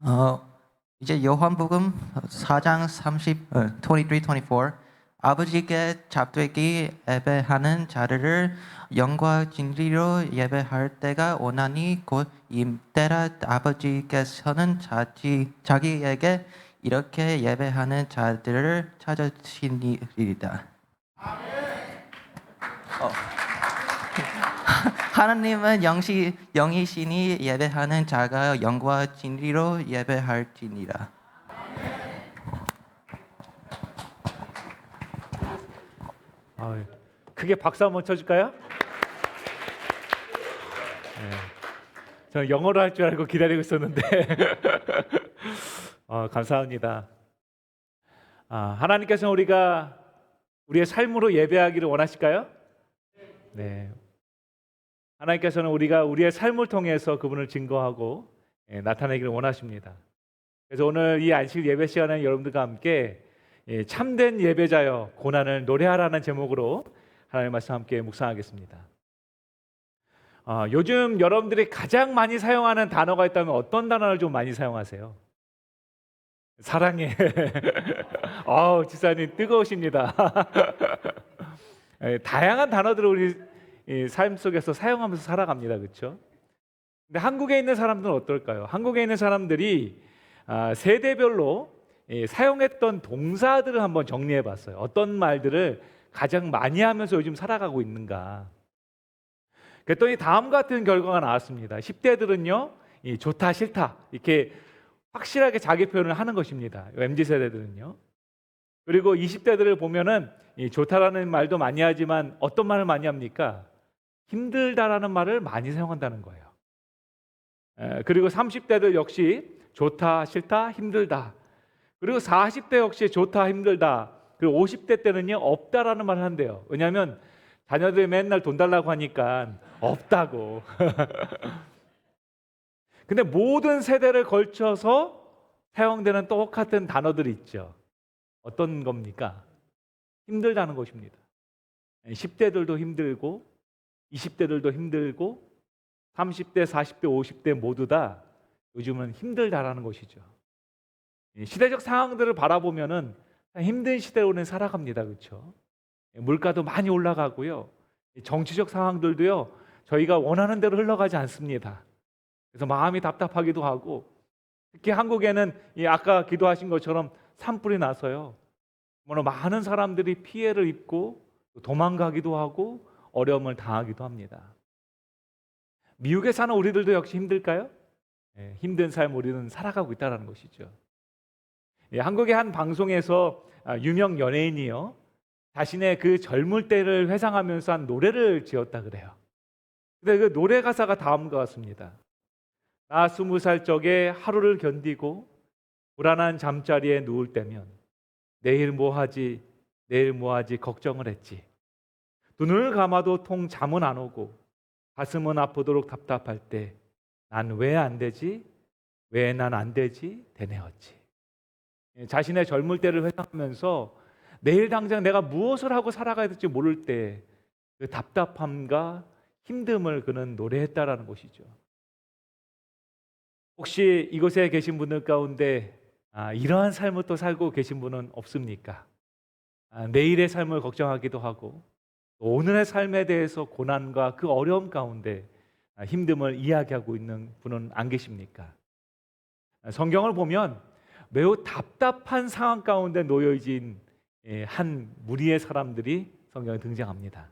어, 이제 요한복음 4장 23, 24 아버지께 잡되기 예배하는 자들을 영과 진리로 예배할 때가 오나니 곧 임때라 아버지께서는 자기에게 이렇게 예배하는 자들을 찾으시리이다. 하나님은 영이시니 예배하는 자가 영과 진리로 예배할지니라. 크게 박수 한번 쳐줄까요? 저는 영어로 할 줄 알고 기다리고 있었는데 감사합니다. 하나님께서는 우리가 우리의 삶으로 예배하기를 원하실까요? 네. 하나님께서는 우리가 우리의 삶을 통해서 그분을 증거하고 나타내기를 원하십니다. 그래서 오늘 이 안식 예배 시간에 여러분들과 함께 참된 예배자여 고난을 노래하라는 제목으로 하나님의 말씀 함께 묵상하겠습니다. 요즘 여러분들이 가장 많이 사용하는 단어가 있다면 어떤 단어를 좀 많이 사용하세요? 사랑해. 지사님 뜨거우십니다. 다양한 단어들을 우리 삶 속에서 사용하면서 살아갑니다. 그렇죠? 근데 한국에 있는 사람들은 어떨까요? 한국에 있는 사람들이 세대별로 사용했던 동사들을 한번 정리해 봤어요. 어떤 말들을 가장 많이 하면서 요즘 살아가고 있는가. 그랬더니 다음 같은 결과가 나왔습니다. 10대들은요, 좋다 싫다 이렇게 확실하게 자기 표현을 하는 것입니다. MZ세대들은요. 그리고 20대들을 보면은 좋다라는 말도 많이 하지만 어떤 말을 많이 합니까? 힘들다라는 말을 많이 사용한다는 거예요. 그리고 30대들 역시 좋다 싫다 힘들다. 그리고 40대 역시 좋다 힘들다. 그리고 50대 때는요 없다라는 말을 한대요. 왜냐하면 자녀들이 맨날 돈 달라고 하니까 없다고. 근데 모든 세대를 걸쳐서 사용되는 똑같은 단어들이 있죠. 어떤 겁니까? 힘들다는 것입니다. 10대들도 힘들고 20대들도 힘들고 30대, 40대, 50대 모두 다 요즘은 힘들다라는 것이죠. 시대적 상황들을 바라보면은 힘든 시대로는 살아갑니다. 그렇죠? 물가도 많이 올라가고요. 정치적 상황들도요. 저희가 원하는 대로 흘러가지 않습니다. 그래서 마음이 답답하기도 하고 특히 한국에는 아까 기도하신 것처럼 산불이 나서요. 많은 사람들이 피해를 입고 도망가기도 하고 어려움을 당하기도 합니다. 미국에 사는 우리들도 역시 힘들까요? 힘든 삶 우리는 살아가고 있다는 것이죠. 한국의 한 방송에서 유명 연예인이요. 자신의 그 젊을 때를 회상하면서 한 노래를 지었다 그래요. 근데 그 노래 가사가 다음과 같습니다. 나 20살 적에 하루를 견디고 불안한 잠자리에 누울 때면 내일 뭐 하지 내일 뭐 하지 걱정을 했지. 눈을 감아도 통 잠은 안 오고 가슴은 아프도록 답답할 때 난 왜 안 되지? 왜 난 안 되지? 되뇌었지. 자신의 젊을 때를 회상하면서 내일 당장 내가 무엇을 하고 살아가야 될지 모를 때 그 답답함과 힘듦을 그는 노래했다라는 것이죠. 혹시 이곳에 계신 분들 가운데 이러한 삶을 또 살고 계신 분은 없습니까? 내일의 삶을 걱정하기도 하고 오늘의 삶에 대해서 고난과 그 어려움 가운데 힘듦을 이야기하고 있는 분은 안 계십니까? 성경을 보면 매우 답답한 상황 가운데 놓여진 한 무리의 사람들이 성경에 등장합니다.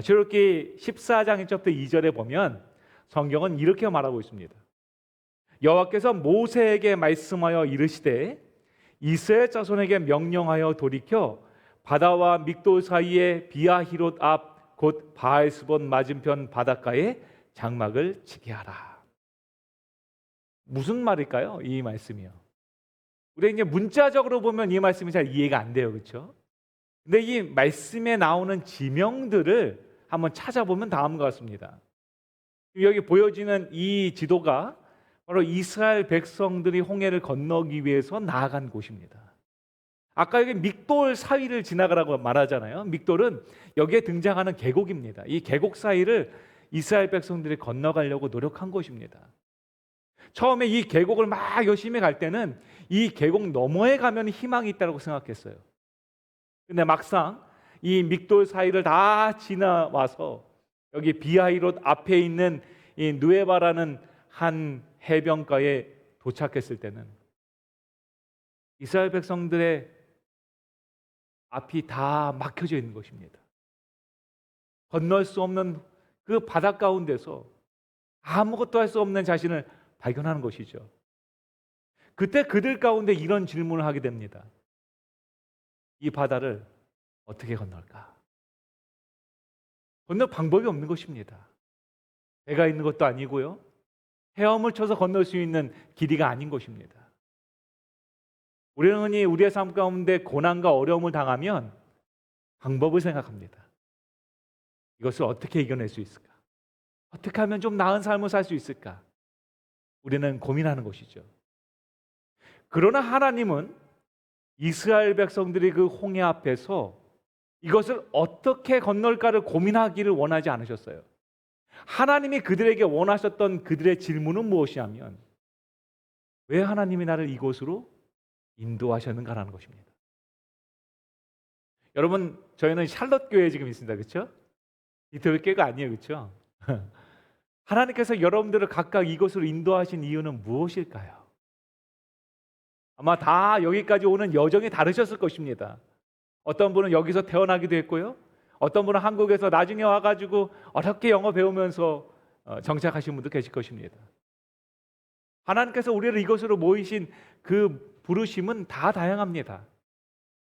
출애굽기 14장 1절부터 2절에 보면 성경은 이렇게 말하고 있습니다. 여호와께서 모세에게 말씀하여 이르시되 이스라엘 자손에게 명령하여 돌이켜 바다와 믹돌 사이에 비아히롯 앞 곧 바알스본 맞은편 바닷가에 장막을 치게 하라. 무슨 말일까요? 이 말씀이요. 우리 이제 문자적으로 보면 이 말씀이 잘 이해가 안 돼요, 그렇죠? 근데 이 말씀에 나오는 지명들을 한번 찾아보면 다음과 같습니다. 여기 보여지는 이 지도가 바로 이스라엘 백성들이 홍해를 건너기 위해서 나아간 곳입니다. 아까 여기 믹돌 사이를 지나가라고 말하잖아요. 믹돌은 여기에 등장하는 계곡입니다. 이 계곡 사이를 이스라엘 백성들이 건너가려고 노력한 곳입니다. 처음에 이 계곡을 막 열심히 갈 때는 이 계곡 너머에 가면 희망이 있다고 생각했어요. 근데 막상 이 믹돌 사이를 다 지나와서 여기 비하이롯 앞에 있는 이 누에바라는 한 해변가에 도착했을 때는 이스라엘 백성들의 앞이 다 막혀져 있는 것입니다. 건널 수 없는 그 바다 가운데서 아무것도 할 수 없는 자신을 발견하는 것이죠. 그때 그들 가운데 이런 질문을 하게 됩니다. 이 바다를 어떻게 건널까? 건널 방법이 없는 것입니다. 배가 있는 것도 아니고요. 헤엄을 쳐서 건널 수 있는 길이가 아닌 것입니다. 우리는 흔히 우리의 삶 가운데 고난과 어려움을 당하면 방법을 생각합니다. 이것을 어떻게 이겨낼 수 있을까? 어떻게 하면 좀 나은 삶을 살 수 있을까? 우리는 고민하는 것이죠. 그러나 하나님은 이스라엘 백성들이 그 홍해 앞에서 이것을 어떻게 건널까를 고민하기를 원하지 않으셨어요. 하나님이 그들에게 원하셨던 그들의 질문은 무엇이냐면 왜 하나님이 나를 이곳으로 인도하셨는가라는 것입니다. 여러분, 저희는 샬럿 교회에 지금 있습니다. 그렇죠? 이태리 교회가 아니에요. 그렇죠? 하나님께서 여러분들을 각각 이곳으로 인도하신 이유는 무엇일까요? 아마 다 여기까지 오는 여정이 다르셨을 것입니다. 어떤 분은 여기서 태어나기도 했고요. 어떤 분은 한국에서 나중에 와가지고 어렵게 영어 배우면서 정착하신 분도 계실 것입니다. 하나님께서 우리를 이곳으로 모이신 그 부르심은 다 다양합니다.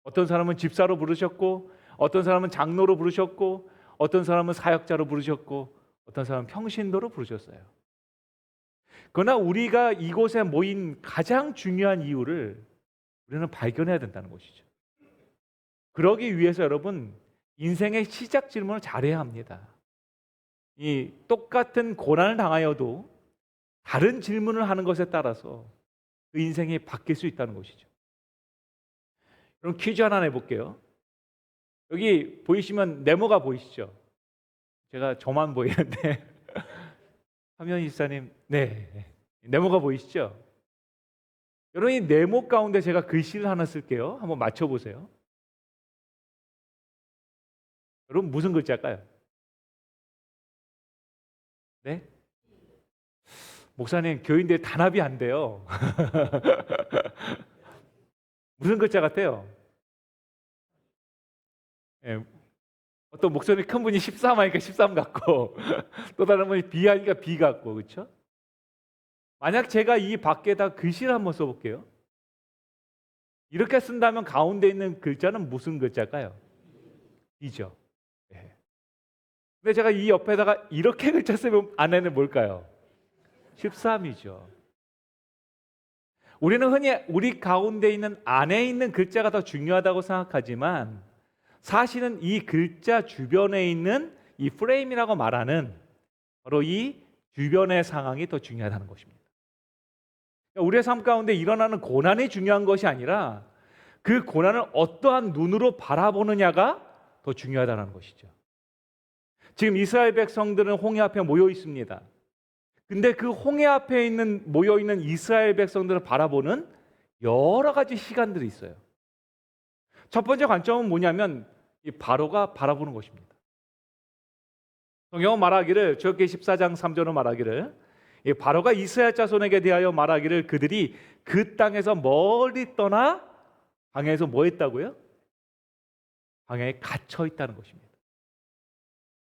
어떤 사람은 집사로 부르셨고, 어떤 사람은 장로로 부르셨고, 어떤 사람은 사역자로 부르셨고, 어떤 사람은 평신도로 부르셨어요. 그러나 우리가 이곳에 모인 가장 중요한 이유를 우리는 발견해야 된다는 것이죠. 그러기 위해서 여러분, 인생의 시작 질문을 잘해야 합니다. 이 똑같은 고난을 당하여도 다른 질문을 하는 것에 따라서 그 인생이 바뀔 수 있다는 것이죠. 그럼 퀴즈 하나 내볼게요. 여기 보이시면 네모가 보이시죠? 제가 저만 보이는데 화면 이사님, 네, 네모가 보이시죠? 여러분, 이 네모 가운데 제가 글씨를 하나 쓸게요. 한번 맞춰보세요. 여러분, 무슨 글자일까요? 네? 목사님, 교인들 단합이 안 돼요. 무슨 글자 같아요? 예, 어떤 목소리 큰 분이 13 하니까 13 같고 또 다른 분이 B 하니까 B 같고, 그렇죠? 만약 제가 이 밖에다 글씨를 한번 써볼게요. 이렇게 쓴다면 가운데 있는 글자는 무슨 글자일까요? B죠. 예. 근데 제가 이 옆에다가 이렇게 글자 쓰면 안에는 뭘까요? 13이죠. 우리는 흔히 우리 가운데 있는 안에 있는 글자가 더 중요하다고 생각하지만 사실은 이 글자 주변에 있는 이 프레임이라고 말하는 바로 이 주변의 상황이 더 중요하다는 것입니다. 우리의 삶 가운데 일어나는 고난이 중요한 것이 아니라 그 고난을 어떠한 눈으로 바라보느냐가 더 중요하다는 것이죠. 지금 이스라엘 백성들은 홍해 앞에 모여 있습니다. 근데 그 홍해 앞에 모여 있는 이스라엘 백성들을 바라보는 여러 가지 시간들이 있어요. 첫 번째 관점은 뭐냐면 이 바로가 바라보는 것입니다. 성경은 말하기를, 출애굽기 14장 3절은 말하기를, 이 바로가 이스라엘 자손에게 대하여 말하기를 그들이 그 땅에서 멀리 떠나 광야에서 뭐 했다고요? 광야에 갇혀 있다는 것입니다.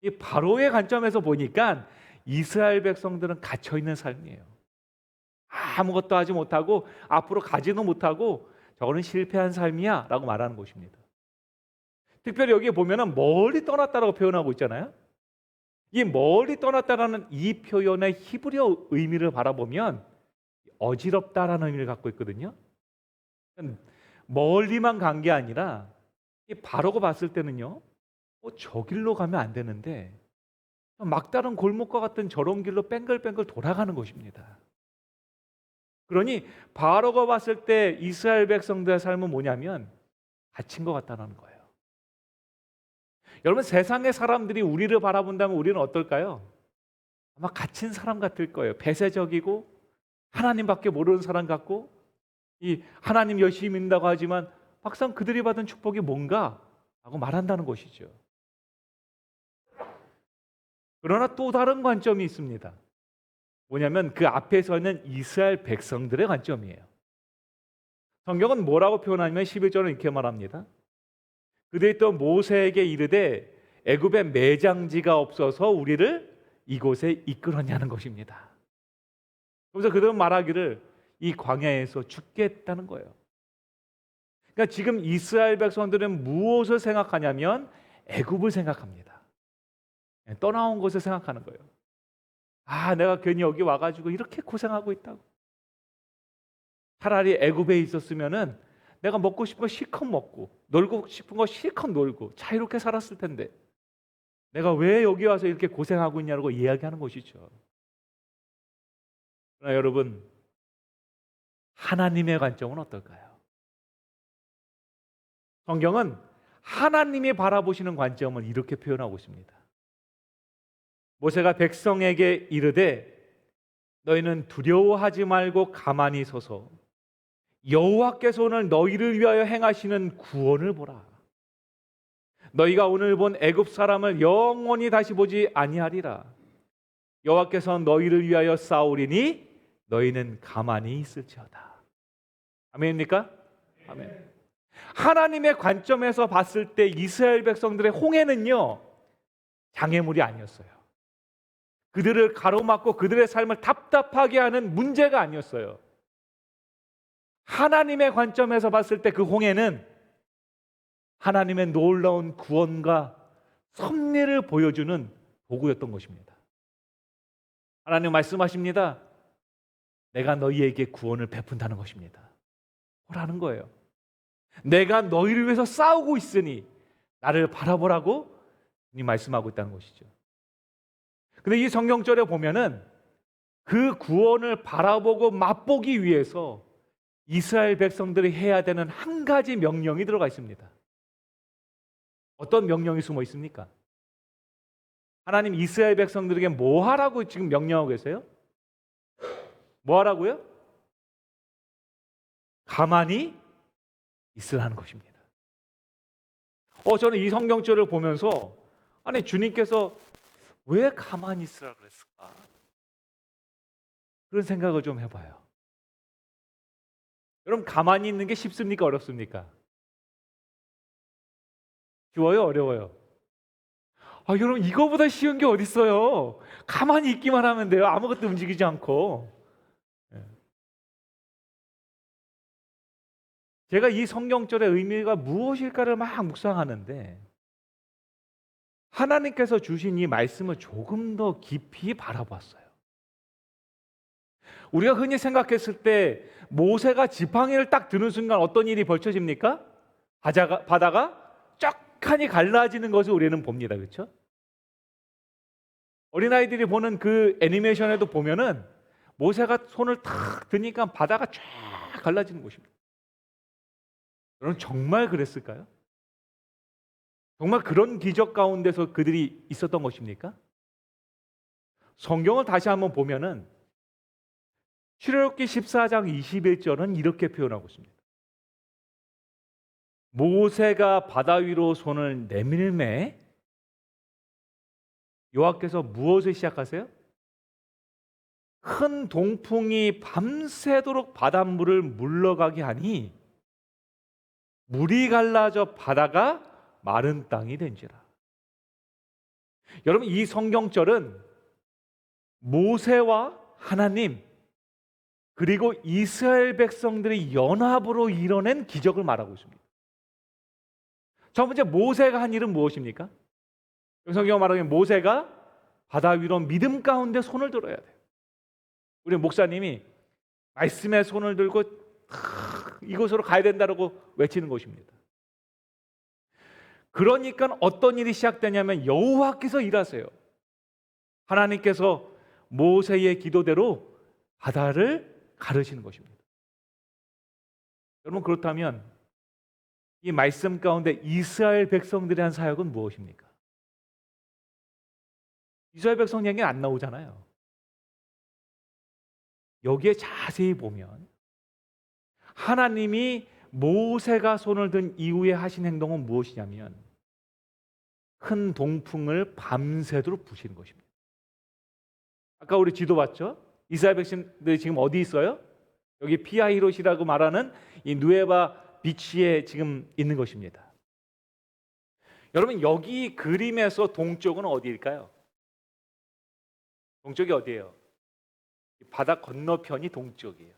이 바로의 관점에서 보니까 이스라엘 백성들은 갇혀 있는 삶이에요. 아무것도 하지 못하고 앞으로 가지도 못하고 저거는 실패한 삶이야 라고 말하는 것입니다. 특별히 여기에 보면은 멀리 떠났다라고 표현하고 있잖아요. 이 멀리 떠났다라는 이 표현의 히브리어 의미를 바라보면 어지럽다라는 의미를 갖고 있거든요. 멀리만 간 게 아니라 이 바로가 봤을 때는요, 저 길로 가면 안 되는데 막다른 골목과 같은 저런 길로 뺑글뺑글 돌아가는 것입니다. 그러니 바로가 봤을 때 이스라엘 백성들의 삶은 뭐냐면 갇힌 것 같다는 거예요. 여러분, 세상의 사람들이 우리를 바라본다면 우리는 어떨까요? 아마 갇힌 사람 같을 거예요. 폐쇄적이고 하나님밖에 모르는 사람 같고 이 하나님 열심히 믿는다고 하지만 막상 그들이 받은 축복이 뭔가 하고 말한다는 것이죠. 그러나 또 다른 관점이 있습니다. 뭐냐면 그 앞에 서 있는 이스라엘 백성들의 관점이에요. 성경은 뭐라고 표현하냐면 11절은 이렇게 말합니다. 그들이 또 모세에게 이르되 애굽에 매장지가 없어서 우리를 이곳에 이끌었냐는 것입니다. 그래서 그들은 말하기를 이 광야에서 죽겠다는 거예요. 그러니까 지금 이스라엘 백성들은 무엇을 생각하냐면 애굽을 생각합니다. 떠나온 것을 생각하는 거예요. 아, 내가 괜히 여기 와가지고 이렇게 고생하고 있다고. 차라리 애굽에 있었으면은 내가 먹고 싶은 거 실컷 먹고 놀고 싶은 거 실컷 놀고 자유롭게 살았을 텐데 내가 왜 여기 와서 이렇게 고생하고 있냐고 이야기하는 것이죠. 그러나 여러분, 하나님의 관점은 어떨까요? 성경은 하나님이 바라보시는 관점을 이렇게 표현하고 있습니다. 모세가 백성에게 이르되 너희는 두려워하지 말고 가만히 서서 여호와께서 오늘 너희를 위하여 행하시는 구원을 보라. 너희가 오늘 본 애굽 사람을 영원히 다시 보지 아니하리라. 여호와께서 너희를 위하여 싸우리니 너희는 가만히 있을지어다. 아멘입니까? 아멘. 하나님의 관점에서 봤을 때 이스라엘 백성들의 홍해는요, 장애물이 아니었어요. 그들을 가로막고 그들의 삶을 답답하게 하는 문제가 아니었어요. 하나님의 관점에서 봤을 때 그 홍해는 하나님의 놀라운 구원과 섭리를 보여주는 도구였던 것입니다. 하나님 말씀하십니다. 내가 너희에게 구원을 베푼다는 것입니다. 뭐라는 거예요? 내가 너희를 위해서 싸우고 있으니 나를 바라보라고 이 말씀하고 있다는 것이죠. 근데 이 성경절에 보면은 그 구원을 바라보고 맛보기 위해서 이스라엘 백성들이 해야 되는 한 가지 명령이 들어가 있습니다. 어떤 명령이 숨어 있습니까? 하나님 이스라엘 백성들에게 뭐 하라고 지금 명령하고 계세요? 뭐 하라고요? 가만히 있으라는 것입니다. 저는 이 성경절을 보면서 아니 주님께서 왜 가만히 있으라 그랬을까? 그런 생각을 좀 해봐요. 여러분, 가만히 있는 게 쉽습니까? 어렵습니까? 쉬워요? 어려워요? 여러분, 이거보다 쉬운 게 어디 있어요? 가만히 있기만 하면 돼요. 아무것도 움직이지 않고. 제가 이 성경절의 의미가 무엇일까를 막 묵상하는데 하나님께서 주신 이 말씀을 조금 더 깊이 바라봤어요. 우리가 흔히 생각했을 때 모세가 지팡이를 딱 드는 순간 어떤 일이 벌쳐집니까? 바다가 쫙하니 갈라지는 것을 우리는 봅니다. 그렇죠? 어린아이들이 보는 그 애니메이션에도 보면은 모세가 손을 탁 드니까 바다가 쫙 갈라지는 것입니다. 여러분, 정말 그랬을까요? 정말 그런 기적 가운데서 그들이 있었던 것입니까? 성경을 다시 한번 보면은 출애굽기 14장 21절은 이렇게 표현하고 있습니다. 모세가 바다 위로 손을 내밀매 여호와께서 무엇을 시작하세요? 큰 동풍이 밤새도록 바닷물을 물러가게 하니 물이 갈라져 바다가 마른 땅이 된지라. 여러분, 이 성경절은 모세와 하나님 그리고 이스라엘 백성들의 연합으로 이뤄낸 기적을 말하고 있습니다. 첫 번째, 모세가 한 일은 무엇입니까? 성경을 말하면 모세가 바다 위로 믿음 가운데 손을 들어야 돼요. 우리 목사님이 말씀에 손을 들고 이곳으로 가야 된다고 외치는 것입니다. 그러니까 어떤 일이 시작되냐면 여호와께서 일하세요. 하나님께서 모세의 기도대로 바다를 가르시는 것입니다. 여러분, 그렇다면 이 말씀 가운데 이스라엘 백성들이 한 사역은 무엇입니까? 이스라엘 백성 얘기는 안 나오잖아요. 여기에 자세히 보면 하나님이 모세가 손을 든 이후에 하신 행동은 무엇이냐면 큰 동풍을 밤새도록 부시는 것입니다. 아까 우리 지도 봤죠? 이스라엘 백성들이 지금 어디 있어요? 여기 피하히롯이라고 말하는 이 누에바 비치에 지금 있는 것입니다. 여러분, 여기 그림에서 동쪽은 어디일까요? 동쪽이 어디예요? 바다 건너편이 동쪽이에요.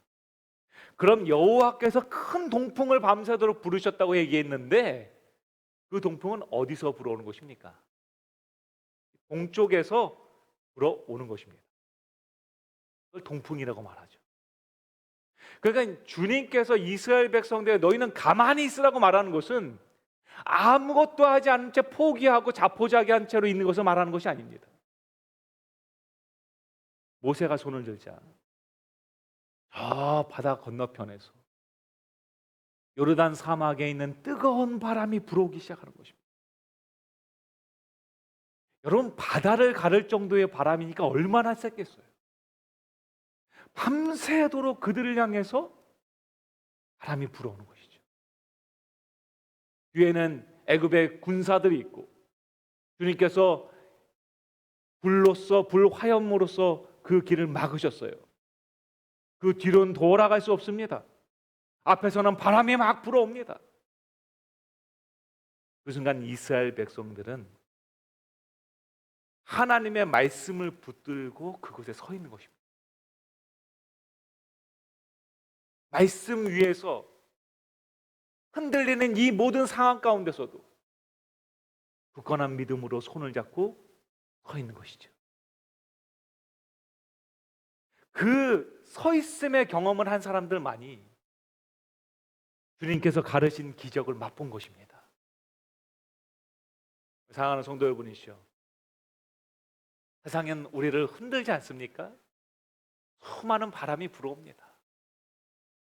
그럼 여호와께서 큰 동풍을 밤새도록 부르셨다고 얘기했는데 그 동풍은 어디서 불어오는 것입니까? 동쪽에서 불어오는 것입니다. 그걸 동풍이라고 말하죠. 그러니까 주님께서 이스라엘 백성들에게 너희는 가만히 있으라고 말하는 것은 아무것도 하지 않은 채 포기하고 자포자기한 채로 있는 것을 말하는 것이 아닙니다. 모세가 손을 들자 저 바다 건너편에서 요르단 사막에 있는 뜨거운 바람이 불어오기 시작하는 것입니다. 여러분, 바다를 가를 정도의 바람이니까 얼마나 셌겠어요. 밤새도록 그들을 향해서 바람이 불어오는 것이죠. 뒤에는 애굽의 군사들이 있고 주님께서 불로써 불화염으로써 그 길을 막으셨어요. 그 뒤로는 돌아갈 수 없습니다. 앞에서는 바람이 막 불어옵니다. 그 순간 이스라엘 백성들은 하나님의 말씀을 붙들고 그곳에 서 있는 것입니다. 말씀 위에서 흔들리는 이 모든 상황 가운데서도 굳건한 믿음으로 손을 잡고 서 있는 것이죠. 그 서 있음의 경험을 한 사람들만이 주님께서 가르신 기적을 맛본 것입니다. 사랑하는 성도 여러분이시여, 세상은 우리를 흔들지 않습니까? 수많은 바람이 불어옵니다.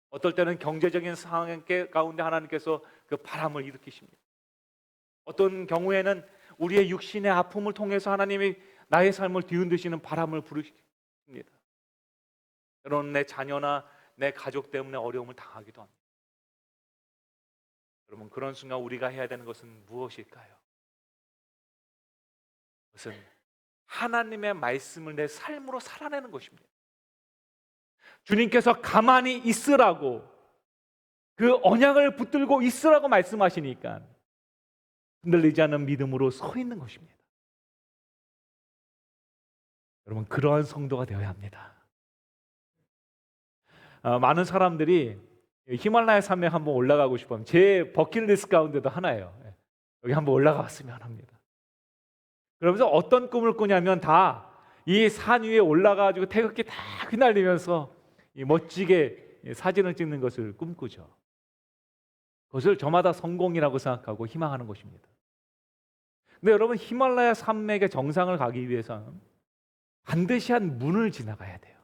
어떨 때는 경제적인 상황 가운데 하나님께서 그 바람을 일으키십니다. 어떤 경우에는 우리의 육신의 아픔을 통해서 하나님이 나의 삶을 뒤흔드시는 바람을 부르십니다. 여러분, 내 자녀나 내 가족 때문에 어려움을 당하기도 합니다. 여러분, 그런 순간 우리가 해야 되는 것은 무엇일까요? 그것은 하나님의 말씀을 내 삶으로 살아내는 것입니다. 주님께서 가만히 있으라고, 그 언약을 붙들고 있으라고 말씀하시니까 흔들리지 않는 믿음으로 서 있는 것입니다. 여러분, 그러한 성도가 되어야 합니다. 많은 사람들이 히말라야 산맥 한번 올라가고 싶으면 제 버킷리스트 가운데도 하나예요. 여기 한번 올라가 봤으면 합니다. 그러면서 어떤 꿈을 꾸냐면 다 이 산 위에 올라가가지고 태극기 다 휘날리면서 멋지게 사진을 찍는 것을 꿈꾸죠. 그것을 저마다 성공이라고 생각하고 희망하는 것입니다. 근데 여러분, 히말라야 산맥의 정상을 가기 위해서는 반드시 한 문을 지나가야 돼요.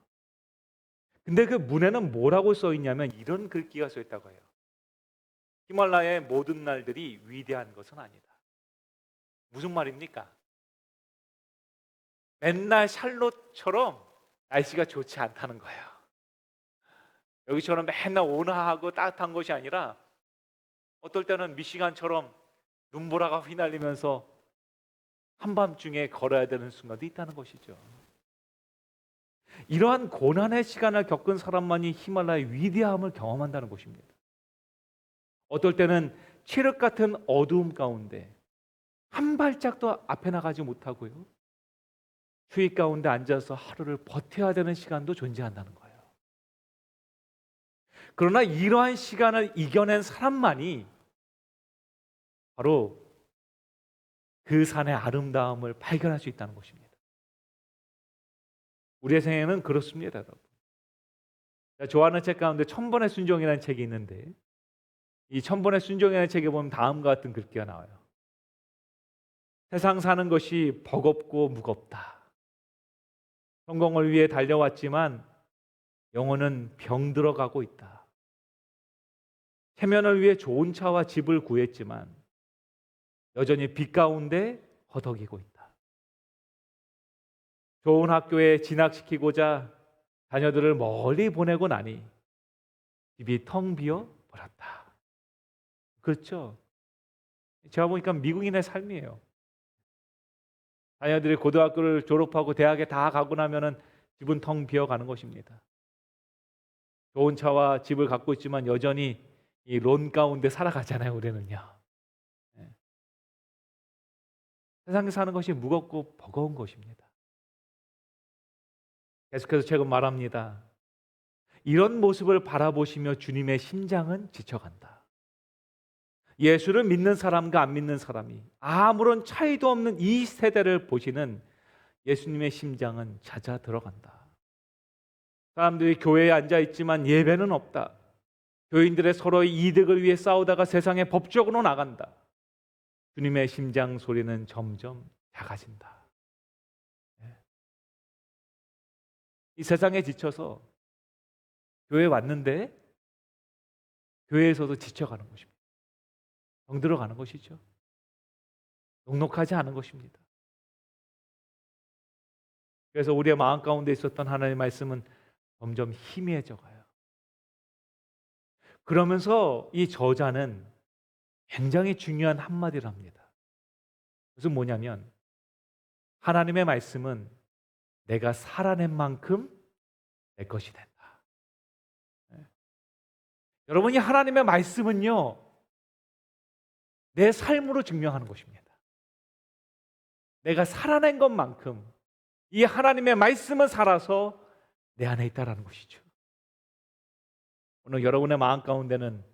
근데 그 문에는 뭐라고 써 있냐면 이런 글귀가 써 있다고 해요. 히말라야의 모든 날들이 위대한 것은 아니다. 무슨 말입니까? 맨날 샬롯처럼 날씨가 좋지 않다는 거예요. 여기처럼 맨날 온화하고 따뜻한 것이 아니라 어떨 때는 미시간처럼 눈보라가 휘날리면서 한밤중에 걸어야 되는 순간도 있다는 것이죠. 이러한 고난의 시간을 겪은 사람만이 히말라야의 위대함을 경험한다는 것입니다. 어떨 때는 칠흑 같은 어두움 가운데 한 발짝도 앞에 나가지 못하고요, 추위 가운데 앉아서 하루를 버텨야 되는 시간도 존재한다는 거예요. 그러나 이러한 시간을 이겨낸 사람만이 바로 그 산의 아름다움을 발견할 수 있다는 것입니다. 우리의 생애는 그렇습니다, 여러분. 제가 좋아하는 책 가운데 1000번의 순종이라는 책이 있는데 이 1000번의 순종이라는 책에 보면 다음과 같은 글귀가 나와요. 세상 사는 것이 버겁고 무겁다. 성공을 위해 달려왔지만 영혼은 병들어가고 있다. 체면을 위해 좋은 차와 집을 구했지만 여전히 빛 가운데 허덕이고 있다. 좋은 학교에 진학시키고자 자녀들을 멀리 보내고 나니 집이 텅 비어 버렸다. 그렇죠? 제가 보니까 미국인의 삶이에요. 자녀들이 고등학교를 졸업하고 대학에 다 가고 나면은 집은 텅 비어 가는 것입니다. 좋은 차와 집을 갖고 있지만 여전히 이 론 가운데 살아가잖아요, 우리는요. 예. 세상에 사는 것이 무겁고 버거운 것입니다. 계속해서 책은 말합니다. 이런 모습을 바라보시며 주님의 심장은 지쳐간다. 예수를 믿는 사람과 안 믿는 사람이 아무런 차이도 없는 이 세대를 보시는 예수님의 심장은 잦아 들어간다. 사람들이 교회에 앉아 있지만 예배는 없다. 교인들의 서로의 이득을 위해 싸우다가 세상의 법적으로 나간다. 주님의 심장 소리는 점점 작아진다. 이 세상에 지쳐서 교회에 왔는데 교회에서도 지쳐가는 것입니다. 병들어가는 것이죠. 녹록하지 않은 것입니다. 그래서 우리의 마음 가운데 있었던 하나님의 말씀은 점점 희미해져 가요. 그러면서 이 저자는 굉장히 중요한 한마디를 합니다. 그것은 뭐냐면 하나님의 말씀은 내가 살아낸 만큼 내 것이 된다. 여러분이 하나님의 말씀은요, 내 삶으로 증명하는 것입니다. 내가 살아낸 것만큼 이 하나님의 말씀은 살아서 내 안에 있다라는 것이죠. 오늘 여러분의 마음 가운데는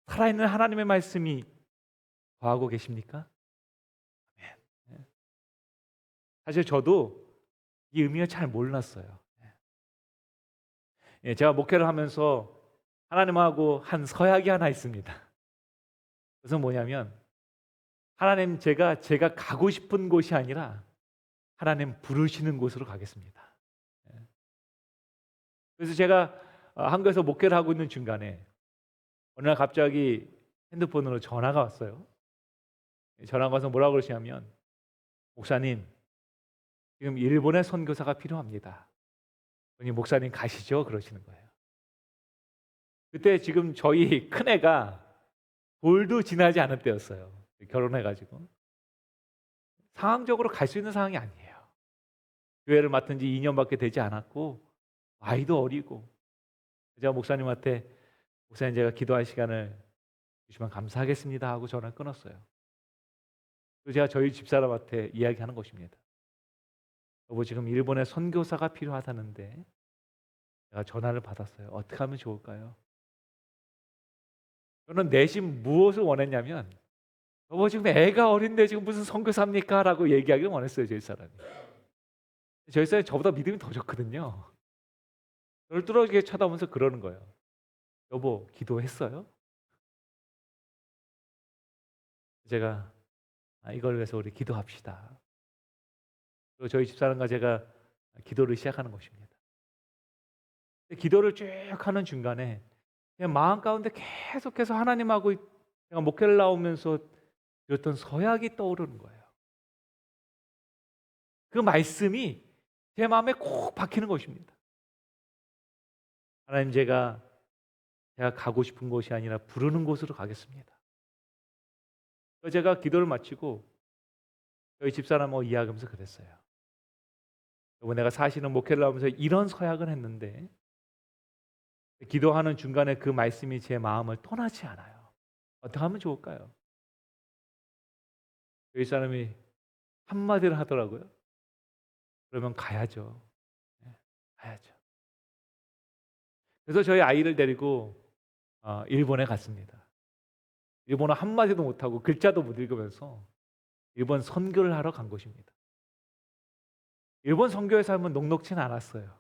살아있는 하나님의 말씀이 거하고 계십니까? 아멘. 사실 저도 이 의미를 잘 몰랐어요. 제가 목회를 하면서 하나님하고 한 서약이 하나 있습니다. 그것은 뭐냐면 하나님, 제가 가고 싶은 곳이 아니라 하나님 부르시는 곳으로 가겠습니다. 그래서 제가 한국에서 목회를 하고 있는 중간에 어느 날 갑자기 핸드폰으로 전화가 왔어요. 전화가 와서 뭐라고 그러시냐면, 목사님, 지금 일본에 선교사가 필요합니다. 그러니 목사님 가시죠? 그러시는 거예요. 그때 지금 저희 큰애가 돌도 지나지 않을 때였어요. 결혼해가지고. 상황적으로 갈 수 있는 상황이 아니에요. 교회를 맡은 지 2년밖에 되지 않았고 아이도 어리고. 제가 목사님한테, 목사님 제가 기도할 시간을 주시면 감사하겠습니다 하고 전화를 끊었어요. 그리고 제가 저희 집사람한테 이야기하는 것입니다. 여보, 지금 일본에 선교사가 필요하다는데. 제가 전화를 받았어요. 어떻게 하면 좋을까요? 저는 내심 무엇을 원했냐면, 여보 지금 애가 어린데 지금 무슨 선교사입니까? 라고 얘기하기를 원했어요. 저희 사람이. 저희 사람이 저보다 믿음이 더 좋거든요. 저를 뚫어지게 쳐다보면서 그러는 거예요. 여보 기도했어요? 제가 이걸 위해서 우리 기도합시다. 그리고 저희 집사람과 제가 기도를 시작하는 것입니다. 기도를 쭉 하는 중간에 그냥 마음 가운데 계속해서 하나님하고 제가 목회를 나오면서 들었던 서약이 떠오르는 거예요. 그 말씀이 제 마음에 꼭 박히는 것입니다. 하나님, 제가 가고 싶은 곳이 아니라 부르는 곳으로 가겠습니다. 제가 기도를 마치고 저희 집사람하고 이야기하면서 그랬어요. 여보, 내가 사실은 목회를 하면서 이런 서약을 했는데 기도하는 중간에 그 말씀이 제 마음을 떠나지 않아요. 어떻게 하면 좋을까요? 저희 사람이 한마디를 하더라고요. 그러면 가야죠. 가야죠. 그래서 저희 아이를 데리고 일본에 갔습니다. 일본어 한마디도 못하고 글자도 못 읽으면서 일본 선교를 하러 간 것입니다. 일본 선교의 삶은 녹록지는 않았어요.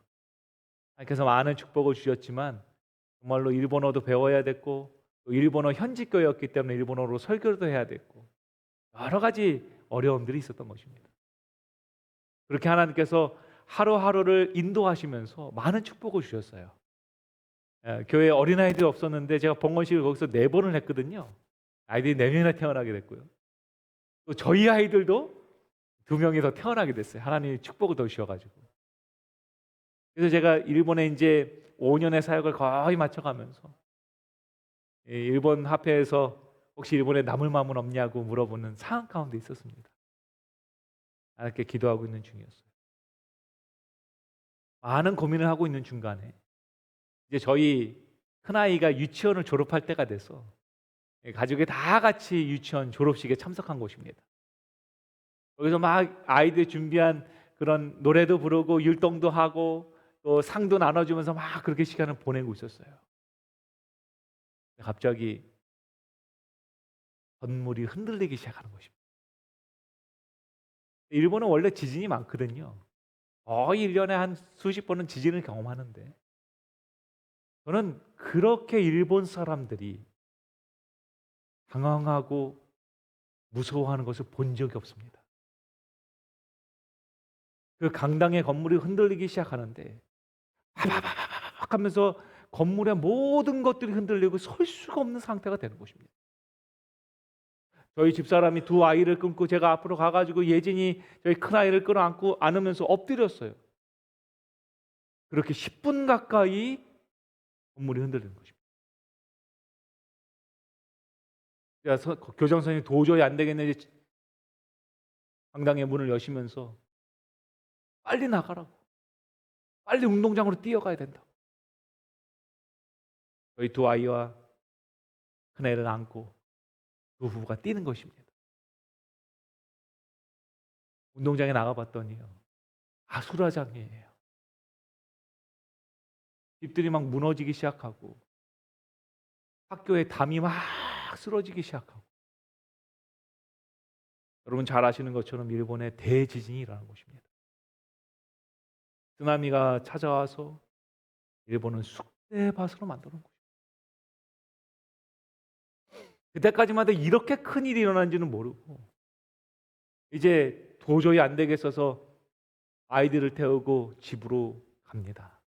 하나님께서 많은 축복을 주셨지만 정말로 일본어도 배워야 됐고, 또 일본어 현지 교회였기 때문에 일본어로 설교도 해야 됐고, 여러 가지 어려움들이 있었던 것입니다. 그렇게 하나님께서 하루하루를 인도하시면서 많은 축복을 주셨어요. 교회에 어린아이들이 없었는데 제가 봉헌식을 거기서 4번을 했거든요. 아이들이 4명이나 태어나게 됐고요. 또 저희 아이들도 2명이 더 태어나게 됐어요. 하나님이 축복을 더 주셔가지고. 그래서 제가 일본에 이제 5년의 사역을 거의 마쳐가면서 일본 합회에서 혹시 일본에 남을 마음은 없냐고 물어보는 상황 가운데 있었습니다. 하나님께 기도하고 있는 중이었어요. 많은 고민을 하고 있는 중간에 이제 저희 큰아이가 유치원을 졸업할 때가 돼서 가족이 다 같이 유치원 졸업식에 참석한 곳입니다. 거기서 막 아이들 준비한 그런 노래도 부르고 율동도 하고 또 상도 나눠주면서 막 그렇게 시간을 보내고 있었어요. 갑자기 건물이 흔들리기 시작하는 것입니다. 일본은 원래 지진이 많거든요. 거의 1년에 한 수십 번은 지진을 경험하는데 저는 그렇게 일본 사람들이 당황하고 무서워하는 것을 본 적이 없습니다. 그 강당의 건물이 흔들리기 시작하는데 바바바바박 하면서 건물의 모든 것들이 흔들리고 설 수가 없는 상태가 되는 것입니다. 저희 집사람이 두 아이를 끊고 제가 앞으로 가가지고 예진이 저희 큰아이를 끌어안고 안으면서 엎드렸어요. 그렇게 10분 가까이 건물이 흔들리는 것입니다. 그래서 교장 선생님이 도저히 안 되겠는지 강당의 문을 여시면서 빨리 나가라고, 빨리 운동장으로 뛰어가야 된다고. 저희 두 아이와 큰애를 안고 두 부부가 뛰는 것입니다. 운동장에 나가봤더니요, 아수라장이에요. 집들이 막 무너지기 시작하고 학교에 담이 막 쓰러지기 시작하고. 여러분 잘 아시는 것처럼 일본에 대지진이 일어난 것입니다. 쓰나미가 찾아와서 일본은 쑥대밭으로 만드는 거예요. 그때까지만 해도 이렇게 큰 일이 일어난지는 모르고 이제 도저히 안 되겠어서 아이들을 태우고 집으로 갑니다.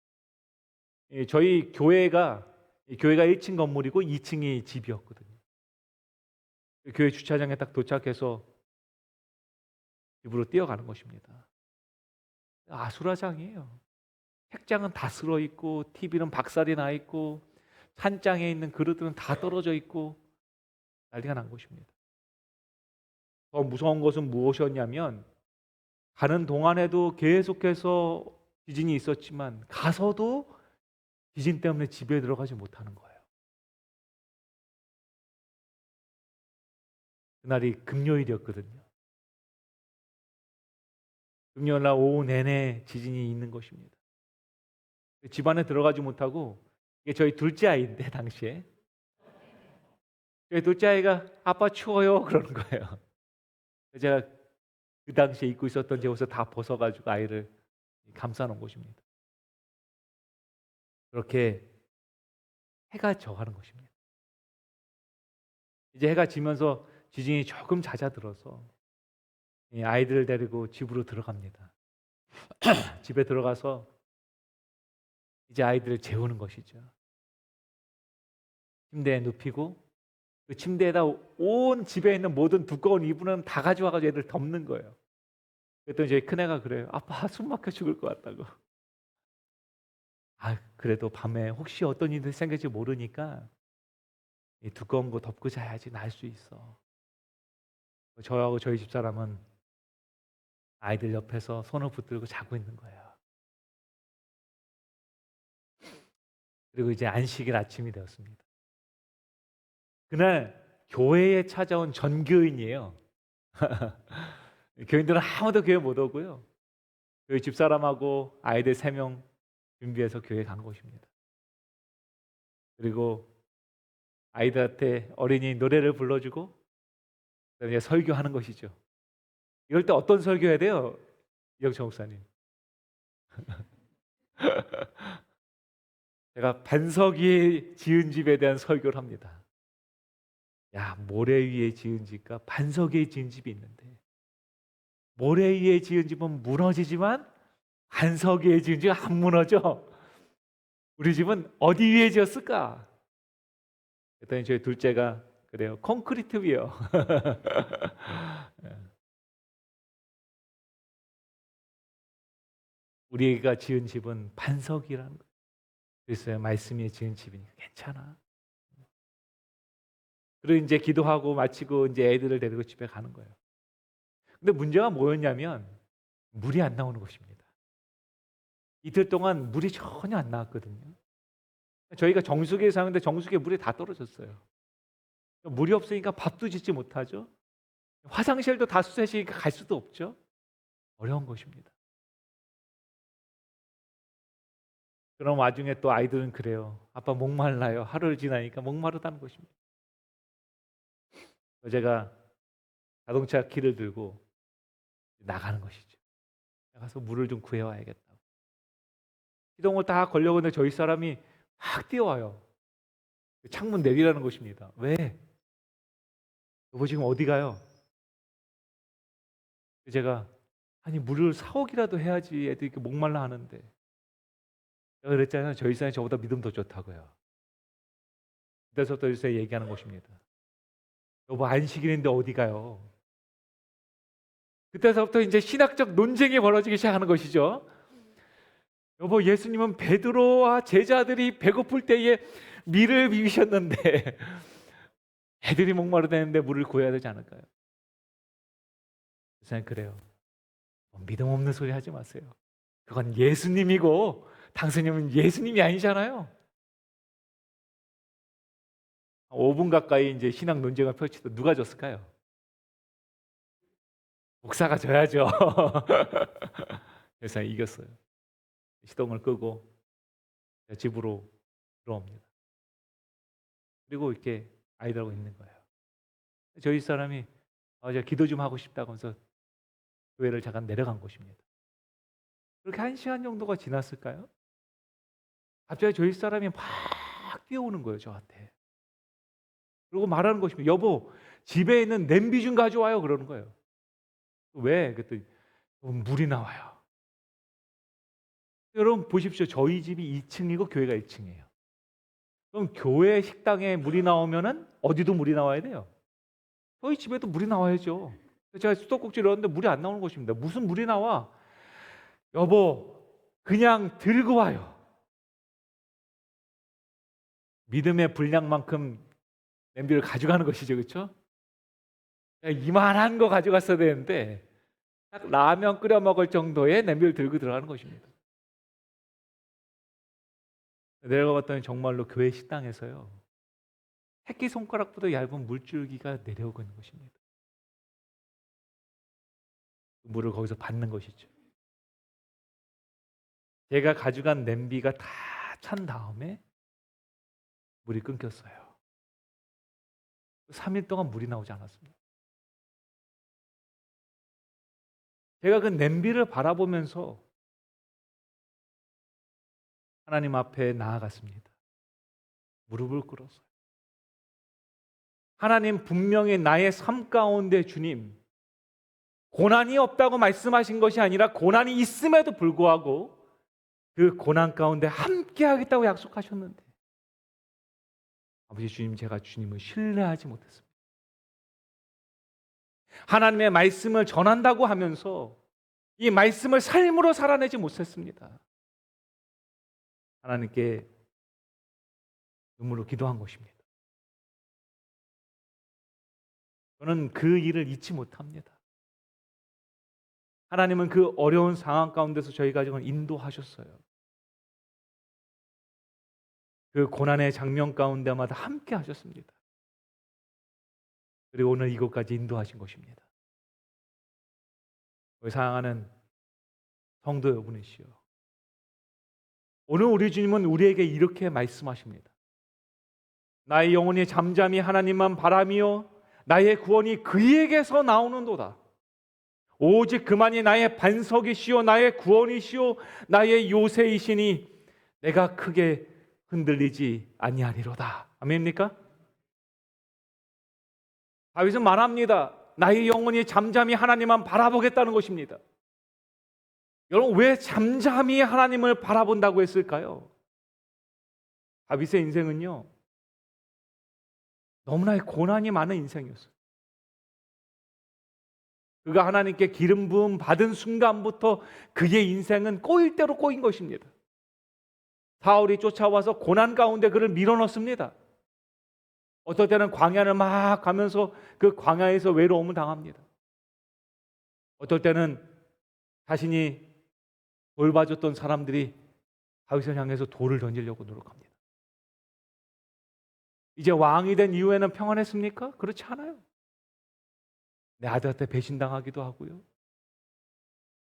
저희 교회가 1층 건물이고 2층이 집이었거든요. 교회 주차장에 딱 도착해서 집으로 뛰어가는 것입니다. 아수라장이에요. 책장은 다 쓸어 있고 TV는 박살이 나 있고 찬장에 있는 그릇들은 다 떨어져 있고 난리가 난 것입니다. 더 무서운 것은 무엇이었냐면 가는 동안에도 계속해서 지진이 있었지만 가서도 지진 때문에 집에 들어가지 못하는 거예요. 그날이 금요일이었거든요. 금요일날 오후 내내 지진이 있는 것입니다. 집 안에 들어가지 못하고 이게 저희 둘째 아이인데 당시에 저희 둘째 아이가 아빠 추워요 그러는 거예요. 제가 그 당시에 입고 있었던 제 옷을 다 벗어가지고 아이를 감싸놓은 것입니다. 그렇게 해가 져가는 것입니다. 이제 해가 지면서 지진이 조금 잦아들어서 아이들을 데리고 집으로 들어갑니다. 집에 들어가서 이제 아이들을 재우는 것이죠. 침대에 눕히고 그 침대에다 온 집에 있는 모든 두꺼운 이불은 다 가져와가지고 애들 덮는 거예요. 그랬더니 저희 큰애가 그래요. 아빠 숨 막혀 죽을 것 같다고. 그래도 밤에 혹시 어떤 일이 생길지 모르니까 이 두꺼운 거 덮고 자야지 날 수 있어. 저하고 저희 집사람은 아이들 옆에서 손을 붙들고 자고 있는 거예요. 그리고 이제 안식일 아침이 되었습니다. 그날 교회에 찾아온 전교인이에요. 교인들은 아무도 교회 못 오고요. 저희 집사람하고 아이들 3명 준비해서 교회 간 것입니다. 그리고 아이들한테 어린이 노래를 불러주고 그다음에 설교하는 것이죠. 이럴 때 어떤 설교해야 돼요? 이영철 목사님. 제가 반석 위에 지은 집에 대한 설교를 합니다. 야, 모래 위에 지은 집과 반석 위에 지은 집이 있는데 모래 위에 지은 집은 무너지지만 반석 위에 지은 집은 안 무너져. 우리 집은 어디 위에 지었을까? 그랬더니 저희 둘째가 그래요. 콘크리트 위요. 우리가 지은 집은 반석이라는 거예요. 그래서 말씀이 지은 집이니까 괜찮아. 그리고 이제 기도하고 마치고 이제 애들을 데리고 집에 가는 거예요. 근데 문제가 뭐였냐면 물이 안 나오는 것입니다. 이틀 동안 물이 전혀 안 나왔거든요. 저희가 정수기에 사는데 정수기에 물이 다 떨어졌어요. 물이 없으니까 밥도 짓지 못하죠. 화장실도 다 수세시니까 갈 수도 없죠. 어려운 것입니다. 그런 와중에 또 아이들은 그래요. 아빠 목말라요. 하루를 지나니까 목마르다는 것입니다. 제가 자동차 키를 들고 나가는 것이죠. 가서 물을 좀 구해와야겠다고. 시동을 다 걸려고 하는데 저희 사람이 막 뛰어와요. 창문 내리라는 것입니다. 왜? 여보 지금 어디 가요? 제가 아니 물을 사오기라도 해야지 애들이 이렇게 목말라 하는데 제가 그랬잖아요. 저희 사람이 저보다 믿음 더 좋다고요. 그때서부터 요새 얘기하는 것입니다. 여보 안식일인데 어디 가요? 그때서부터 이제 신학적 논쟁이 벌어지기 시작하는 것이죠. 여보 예수님은 베드로와 제자들이 배고플 때에 밀을 비비셨는데 애들이 목마르다는데 물을 구해야 되지 않을까요? 저는 그래요. 믿음 없는 소리 하지 마세요. 그건 예수님이고 당신님은 예수님이 아니잖아요. 5분 가까이 이제 신학 논쟁을 펼치다 누가 졌을까요? 목사가 져야죠. 그래서 이겼어요. 시동을 끄고 집으로 들어옵니다. 그리고 이렇게 아이들하고 있는 거예요. 저희 사람이 제가 기도 좀 하고 싶다고 하면서 교회를 잠깐 내려간 곳입니다. 그렇게 1시간 정도가 지났을까요? 갑자기 저희 사람이 막 뛰어오는 거예요, 저한테. 그리고 말하는 것입니다. 여보, 집에 있는 냄비 좀 가져와요. 그러는 거예요. 왜? 그랬더니 물이 나와요. 여러분 보십시오. 저희 집이 2층이고 교회가 1층이에요. 그럼 교회 식당에 물이 나오면은 어디도 물이 나와야 돼요. 저희 집에도 물이 나와야죠. 제가 수도꼭지를 넣었는데 물이 안 나오는 것입니다. 무슨 물이 나와? 여보, 그냥 들고 와요. 믿음의 분량만큼 냄비를 가져가는 것이죠, 그렇죠? 이만한 거 가져갔어야 되는데 딱 라면 끓여 먹을 정도의 냄비를 들고 들어가는 것입니다. 내려가 봤더니 정말로 교회 식당에서요. 새끼 손가락보다 얇은 물줄기가 내려오고 있는 것입니다. 물을 거기서 받는 것이죠. 제가 가져간 냄비가 다 찬 다음에 물이 끊겼어요. 3일 동안 물이 나오지 않았습니다. 제가 그 냄비를 바라보면서 하나님 앞에 나아갔습니다. 무릎을 꿇었어요. 하나님 분명히 나의 삶 가운데 주님 고난이 없다고 말씀하신 것이 아니라 고난이 있음에도 불구하고 그 고난 가운데 함께 하겠다고 약속하셨는데 아버지 주님 제가 주님을 신뢰하지 못했습니다. 하나님의 말씀을 전한다고 하면서 이 말씀을 삶으로 살아내지 못했습니다. 하나님께 눈물로 기도한 것입니다. 저는 그 일을 잊지 못합니다. 하나님은 그 어려운 상황 가운데서 저희 가정을 인도하셨어요. 그 고난의 장면 가운데마다 함께 하셨습니다. 그리고 오늘 이곳까지 인도하신 것입니다. 우리 사랑하는 성도 여러분이시여, 오늘 우리 주님은 우리에게 이렇게 말씀하십니다. 나의 영혼이 잠잠히 하나님만 바라며 나의 구원이 그에게서 나오는도다. 오직 그만이 나의 반석이시오 나의 구원이시오 나의 요새이시니 내가 크게 흔들리지 아니하리로다. 아멘입니까? 다윗은 말합니다. 나의 영혼이 잠잠히 하나님만 바라보겠다는 것입니다. 여러분 왜 잠잠히 하나님을 바라본다고 했을까요? 다윗의 인생은요 너무나 고난이 많은 인생이었어요. 그가 하나님께 기름 부음 받은 순간부터 그의 인생은 꼬일 대로 꼬인 것입니다. 사울이 쫓아와서 고난 가운데 그를 밀어넣습니다. 어떨 때는 광야를 막 가면서 그 광야에서 외로움을 당합니다. 어떨 때는 자신이 돌봐줬던 사람들이 다윗을 향해서 돌을 던지려고 노력합니다. 이제 왕이 된 이후에는 평안했습니까? 그렇지 않아요. 내 아들한테 배신당하기도 하고요.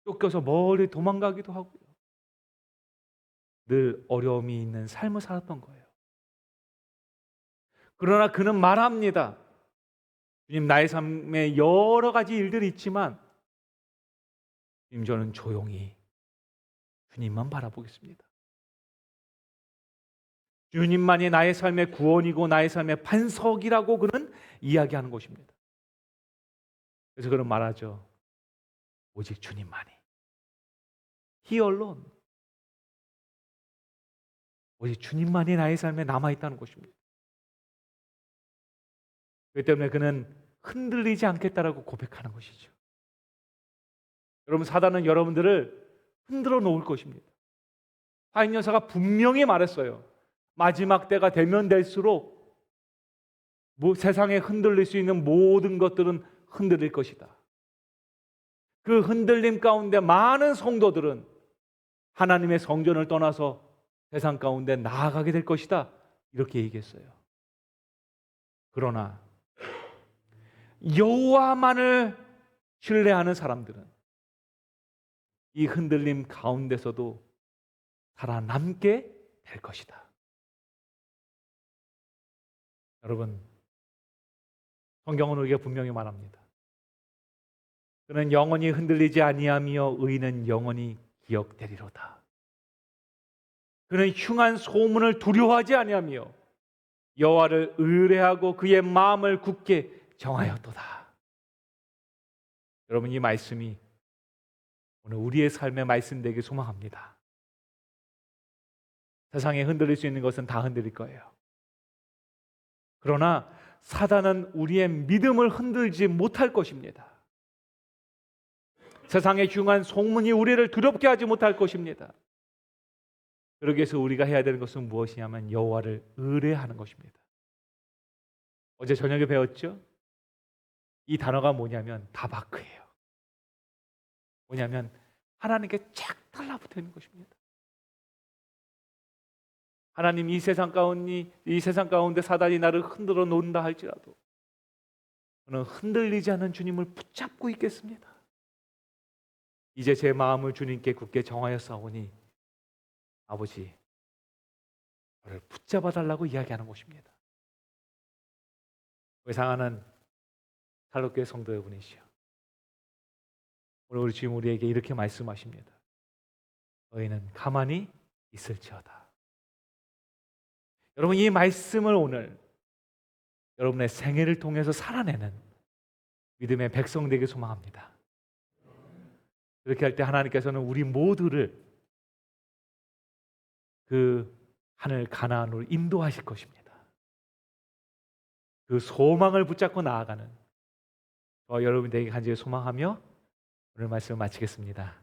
쫓겨서 멀리 도망가기도 하고요. 늘 어려움이 있는 삶을 살았던 거예요. 그러나 그는 말합니다. 주님, 나의 삶에 여러 가지 일들이 있지만 주님, 저는 조용히 주님만 바라보겠습니다. 주님만이 나의 삶의 구원이고 나의 삶의 반석이라고 그는 이야기하는 것입니다. 그래서 그는 말하죠. 오직 주님만이. He alone. 오직 주님만이 나의 삶에 남아있다는 것입니다. 그렇기 때문에 그는 흔들리지 않겠다라고 고백하는 것이죠. 여러분, 사단은 여러분들을 흔들어 놓을 것입니다. 하인 여사가 분명히 말했어요. 마지막 때가 되면 될수록 세상에 흔들릴 수 있는 모든 것들은 흔들릴 것이다. 그 흔들림 가운데 많은 성도들은 하나님의 성전을 떠나서 세상 가운데 나아가게 될 것이다. 이렇게 얘기했어요. 그러나 여호와만을 신뢰하는 사람들은 이 흔들림 가운데서도 살아남게 될 것이다. 여러분, 성경은 우리에게 분명히 말합니다. 그는 영원히 흔들리지 아니하며 의인은 영원히 기억되리로다. 그는 흉한 소문을 두려워하지 아니하며 여호와를 의뢰하고 그의 마음을 굳게 정하였도다. 여러분, 이 말씀이 오늘 우리의 삶의 말씀 되길 소망합니다. 세상에 흔들릴 수 있는 것은 다 흔들릴 거예요. 그러나 사단은 우리의 믿음을 흔들지 못할 것입니다. 세상의 흉한 소문이 우리를 두렵게 하지 못할 것입니다. 그러기 위해서 우리가 해야 되는 것은 무엇이냐면 여호와를 의뢰하는 것입니다. 어제 저녁에 배웠죠? 이 단어가 뭐냐면 다바크예요. 뭐냐면 하나님께 쫙 달라붙어 있는 것입니다. 하나님, 이 세상 가운데 사단이 나를 흔들어 놓는다 할지라도 저는 흔들리지 않는 주님을 붙잡고 있겠습니다. 이제 제 마음을 주님께 굳게 정하였사오니 아버지, 저를 붙잡아 달라고 이야기하는 것입니다. 우리 사랑하는 살로교회 성도 여러분이시여, 오늘 우리 주님 우리에게 이렇게 말씀하십니다. 너희는 가만히 있을지어다. 여러분, 이 말씀을 오늘 여러분의 생애를 통해서 살아내는 믿음의 백성 되길 소망합니다. 그렇게 할 때 하나님께서는 우리 모두를 그 하늘 가나안으로 인도하실 것입니다. 그 소망을 붙잡고 나아가는 여러분들에게 간절히 소망하며 오늘 말씀을 마치겠습니다.